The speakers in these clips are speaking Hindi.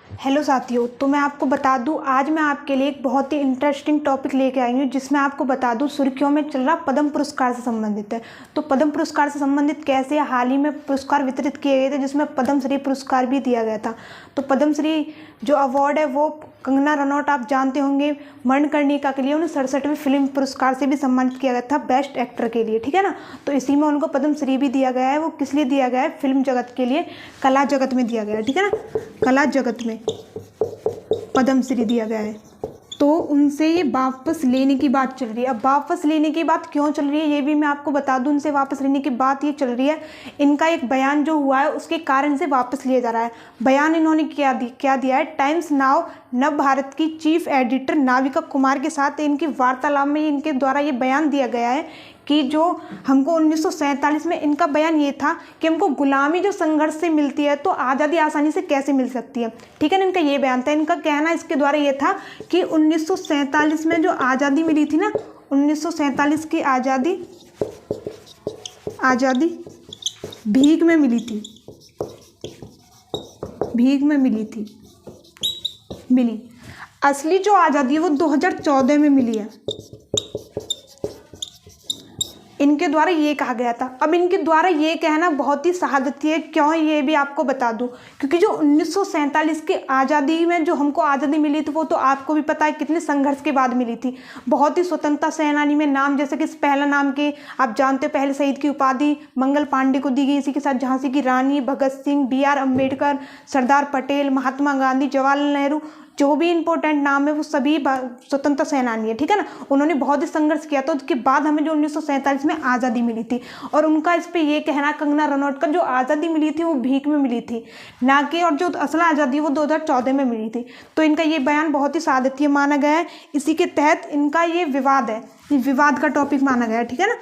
हेलो साथियों, तो मैं आपको बता दूं, आज मैं आपके लिए एक बहुत ही इंटरेस्टिंग टॉपिक लेके आई हूँ जिसमें आपको बता दूं सुर्खियों में चल रहा पद्म पुरस्कार से संबंधित है। तो पद्म पुरस्कार से संबंधित कैसे हाल ही में पुरस्कार वितरित किए गए थे जिसमें पद्मश्री पुरस्कार भी दिया गया था। तो पद्मश्री जो अवार्ड है वो कंगना रनौत आप जानते होंगे, मणिकर्णिका के लिए उन्हें 67वें फिल्म पुरस्कार से भी सम्मानित किया गया था बेस्ट एक्टर के लिए, ठीक है ना। तो इसी में उनको पद्मश्री भी दिया गया है। वो किस लिए दिया गया है? फिल्म जगत के लिए, कला जगत में दिया गया है, ठीक है ना। कला जगत में पद्मश्री दिया गया है। तो उनसे ये वापस लेने की बात चल रही है। अब वापस लेने की बात क्यों चल रही है ये भी मैं आपको बता दूं। उनसे वापस लेने की बात ये चल रही है, इनका एक बयान जो हुआ है उसके कारण से वापस लिया जा रहा है। बयान इन्होंने क्या दिया है? टाइम्स नाउ नव भारत की चीफ एडिटर नाविका कुमार के साथ इनकी वार्तालाप में इनके द्वारा ये बयान दिया गया है कि जो हमको 1947 में इनका बयान ये था कि हमको गुलामी जो संघर्ष से मिलती है तो आज़ादी आसानी से कैसे मिल सकती है, ठीक है ना। इनका ये बयान था। इनका कहना इसके द्वारा ये था कि 1947 में जो आज़ादी मिली थी ना, 1947 की आज़ादी भीख में मिली थी, भीख में मिली। असली जो आज़ादी है वो 2014 में मिली है, इनके द्वारा ये कहा गया था। अब इनके द्वारा ये कहना बहुत ही शहादती है। क्यों? ये भी आपको बता दूं, क्योंकि जो 1947 की आज़ादी में जो हमको आज़ादी मिली थी वो तो आपको भी पता है कितने संघर्ष के बाद मिली थी। बहुत ही स्वतंत्रता सेनानी में नाम, जैसे कि पहला नाम के आप जानते हो, पहले शहीद की उपाधि मंगल पांडे को दी गई। इसी के साथ झांसी की रानी, भगत सिंह, BR अम्बेडकर, सरदार पटेल, महात्मा गांधी, जवाहरलाल नेहरू, जो भी इंपॉर्टेंट नाम है वो सभी स्वतंत्रता सेनानी है, ठीक है ना। उन्होंने बहुत ही संघर्ष किया था, उसके बाद हमें जो 1947 में आज़ादी मिली थी। और उनका इस पे ये कहना, कंगना रनौत का, जो आज़ादी मिली थी वो भीख में मिली थी ना कि, और जो असल आज़ादी वो 2014 में मिली थी। तो इनका ये बयान बहुत ही शहादती माना गया है। इसी के तहत इनका ये विवाद है, विवाद का टॉपिक माना गया है, ठीक है ना।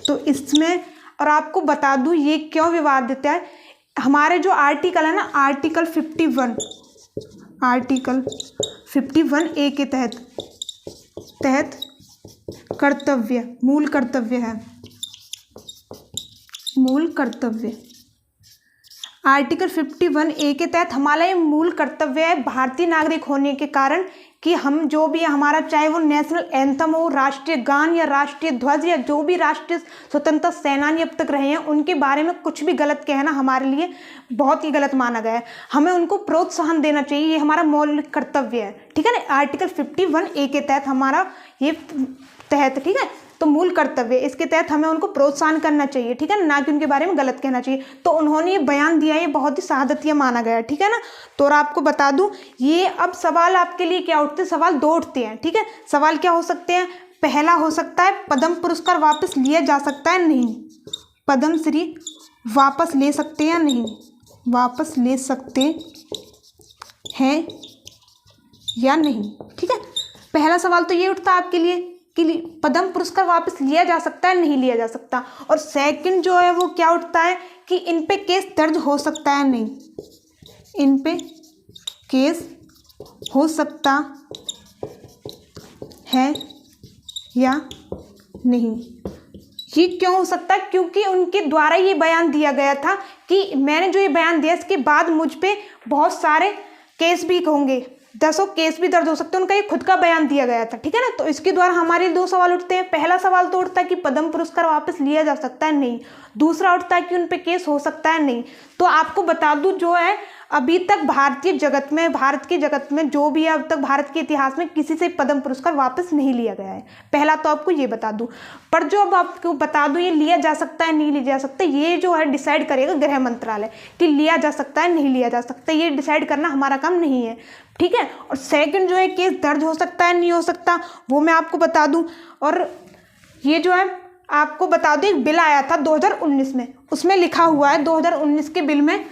तो इसमें और आपको बता दूँ ये क्यों विवाद देता है। हमारे जो आर्टिकल है ना, आर्टिकल 51A के तहत मूल कर्तव्य। आर्टिकल 51A के तहत हमारा ये मूल कर्तव्य है भारतीय नागरिक होने के कारण कि हम जो भी हमारा, चाहे वो नेशनल एंथम हो, राष्ट्रीय गान या राष्ट्रीय ध्वज या जो भी राष्ट्रीय स्वतंत्रता सेनानी अब तक रहे हैं उनके बारे में कुछ भी गलत कहना हमारे लिए बहुत ही गलत माना गया है। हमें उनको प्रोत्साहन देना चाहिए, ये हमारा मौलिक कर्तव्य है, ठीक है ना। आर्टिकल 51A के तहत हमारा ये तहत, ठीक है। तो मूल कर्तव्य, इसके तहत हमें उनको प्रोत्साहन करना चाहिए, ठीक है ना कि उनके बारे में गलत कहना चाहिए। तो उन्होंने ये बयान दिया, ये बहुत ही शहादतिया माना गया है, ठीक है ना। तो और आपको बता दूं, ये अब सवाल आपके लिए क्या उठते हैं? सवाल दो उठते हैं, ठीक है। सवाल क्या हो सकते हैं? पहला हो सकता है पद्म पुरस्कार वापस लिया जा सकता है नहीं, पद्मश्री वापस ले सकते हैं या नहीं, वापस ले सकते हैं या नहीं, ठीक है। पहला सवाल तो ये उठता है आपके लिए कि पद्म पुरस्कार वापस लिया जा सकता है, नहीं लिया जा सकता। और सेकंड जो है वो क्या उठता है कि इन पे केस दर्ज हो सकता है नहीं, इन पे केस हो सकता है या नहीं। ये क्यों हो सकता है? क्योंकि उनके द्वारा ये बयान दिया गया था कि मैंने जो ये बयान दिया इसके बाद मुझ पे बहुत सारे केस भी होंगे, 10 केस भी दर्ज हो सकते हैं। उनका ये खुद का बयान दिया गया था, ठीक है ना। तो इसके द्वारा हमारे दो सवाल उठते हैं। पहला सवाल तो उठता है कि पद्म पुरस्कार वापस लिया जा सकता है नहीं, दूसरा उठता है कि उन पे केस हो सकता है नहीं। तो आपको बता दूं, जो है अभी तक भारत के जगत में जो भी है, अब तक भारत के इतिहास में किसी से पद्म पुरस्कार वापस नहीं लिया गया है। पहला तो आपको ये बता दूं। पर जो अब आपको बता दूं, ये लिया जा सकता है नहीं लिया जा सकता, ये जो है डिसाइड करेगा गृह मंत्रालय कि लिया जा सकता है नहीं लिया जा सकता। ये डिसाइड करना हमारा काम नहीं है, ठीक है। और सेकंड जो है केस दर्ज हो सकता है नहीं हो सकता, वो मैं आपको बता दूं। और ये जो है आपको बता दूं, एक बिल आया था 2019 में, उसमें लिखा हुआ है 2019 के बिल में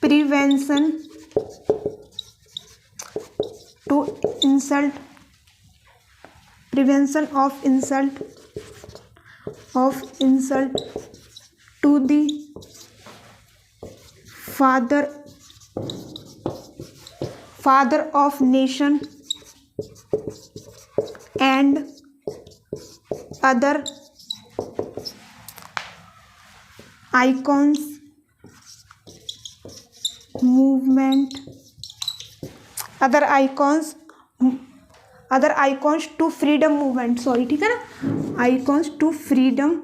prevention of insult to the father of nation and other icons movement, other icons to freedom movement, sorry, ठीक है ना, icons to freedom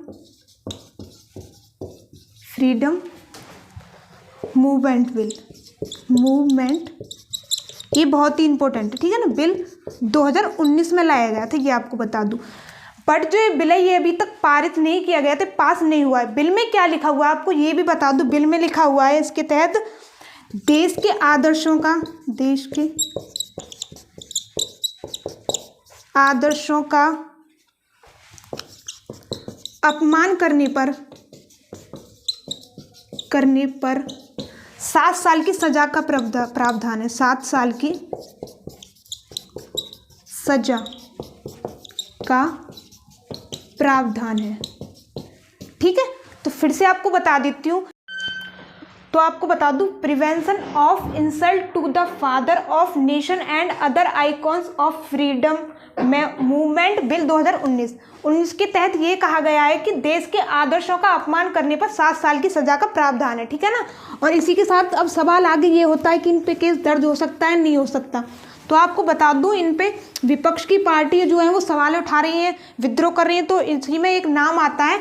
movement bill, movement, ये बहुत ही इंपॉर्टेंट है, ठीक है ना। बिल 2019 में लाया गया था, ये आपको बता दूं। बट जो ये बिल है ये अभी तक पारित नहीं किया गया था, पास नहीं हुआ है। बिल में क्या लिखा हुआ है आपको ये भी बता दूं। बिल में लिखा हुआ है इसके तहत देश के आदर्शों का अपमान करने पर 7 साल की सजा का प्रावधान है। 7 साल की सजा का प्रावधान है, ठीक है। तो फिर से आपको बता देती हूँ, तो आपको बता दूं, prevention of insult to the father of nation and other icons of freedom movement bill 2019 के तहत ये कहा गया है कि देश के आदर्शों का अपमान करने पर 7 साल की सजा का प्रावधान है, ठीक है ना। और इसी के साथ अब सवाल आगे ये होता है कि इन पे केस दर्ज हो सकता है, नहीं हो सकता। तो आपको बता दूं, इन पे विपक्ष की पार्टी जो है वो सवाल उठा रही है, विद्रोह कर रही है। तो इसी में एक नाम आता है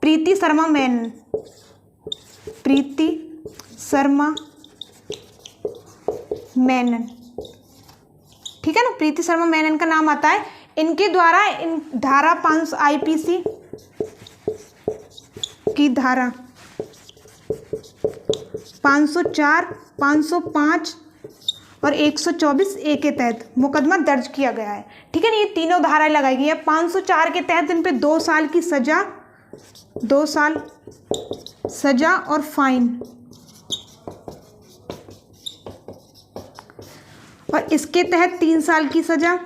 प्रीति शर्मा मैनन, ठीक है ना, प्रीति शर्मा मैनन का नाम आता है। इनके द्वारा इन धारा 500 आईपीसी की धारा 504, 505 और 124 ए के तहत मुकदमा दर्ज किया गया है, ठीक है ना। ये तीनों धाराएं लगाई गई है। 504 के तहत इन पे 2 साल की सजा, 2 साल सजा और फाइन, और इसके तहत 3 साल की सजा,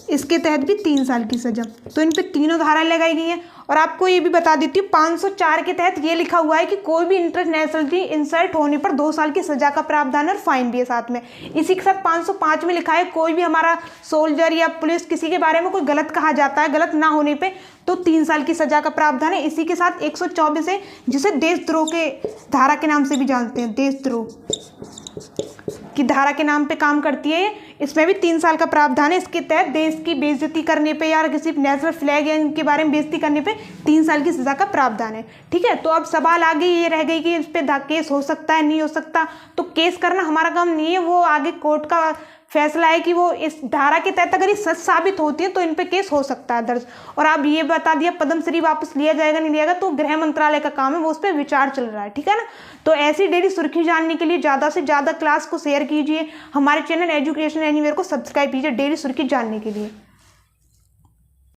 इसके तहत भी 3 साल की सजा। तो इन पे तीनों धाराएं लगाई गई हैं। और आपको ये भी बता देती हूँ, 504 के तहत ये लिखा हुआ है कि कोई भी इंटरनेशनलिटी इंसल्ट होने पर 2 साल की सजा का प्रावधान और फाइन भी है साथ में। इसी के साथ 505 में लिखा है कोई भी हमारा सोल्जर या पुलिस किसी के बारे में कोई गलत कहा जाता है, गलत ना होने पे तो 3 साल की सजा का प्रावधान है। इसी के साथ 124 है, जिसे देशद्रोह के धारा के नाम से भी जानते हैं, देशद्रोह की धारा के नाम पे काम करती है। इसमें भी 3 साल का प्रावधान है। इसके तहत देश की बेइज्जती करने पे या किसी नेशनल फ्लैग या इनके बारे में बेइज्जती करने पे 3 साल की सजा का प्रावधान है, ठीक है। तो अब सवाल आगे ये रह गई कि इस पे केस हो सकता है, नहीं हो सकता। तो केस करना हमारा काम नहीं है, वो आगे कोर्ट का फैसला है कि वो इस धारा के तहत अगर ये सच साबित होती है तो इन पे केस हो सकता है दर्ज। और आप ये बता दिया पद्मश्री वापस लिया जाएगा नहीं लिया जाएगा, तो गृह मंत्रालय का काम है, वो उस पर विचार चल रहा है, ठीक है ना। तो ऐसी डेली सुर्खी जानने के लिए ज़्यादा से ज़्यादा क्लास को शेयर कीजिए, हमारे चैनल एजुकेशन एनीवेयर को सब्सक्राइब कीजिए डेली सुर्खी जानने के लिए।